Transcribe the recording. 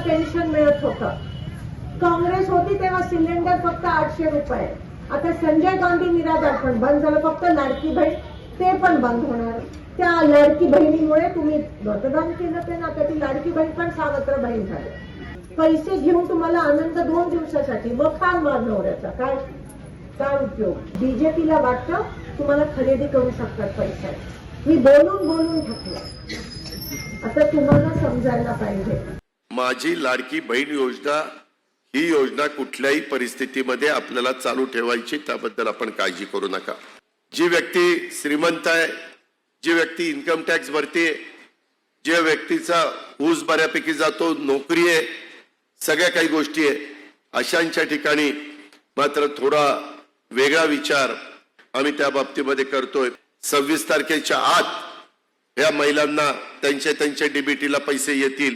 Pension मिळत होतं. काँग्रेस होती तेव्हा सिलेंडर फक्त 800 रुपये. आता संजय गांधी निराधार पण बंद झालं, फक्त लाडकी बहीण ते पण बंद होणार. त्या लाडकी बहिणीमुळे तुम्ही मतदान केलं ते ना, ती लाडकी बहीण पण सावत्र बहीण झाली. पैसे घेऊन तुम्हाला आनंद 2 दिवसासाठी, मग काय मार नवऱ्याचा काय काय उपयोग. बीजेपीला वाटतं तुम्हाला खरेदी करू शकतात पैसे. मी बोलून बोलून थकले. आता तुम्हाला समजायला पाहिजे. माझी लाडकी बहीण योजना ही योजना कुठल्याही परिस्थितीमध्ये आपल्याला चालू ठेवायची, त्याबद्दल आपण काळजी करू नका. जी व्यक्ती श्रीमंत आहे, जी व्यक्ती इन्कम टॅक्स भरते, ज्या व्यक्तीचा ऊस बऱ्यापैकी जातो, नोकरी आहे, सगळ्या काही गोष्टी आहे, अशांच्या ठिकाणी मात्र थोडा वेगळा विचार आम्ही त्या बाबतीमध्ये करतोय. 26 तारखेच्या आत या महिलांना त्यांच्या डीबीटीला पैसे येतील.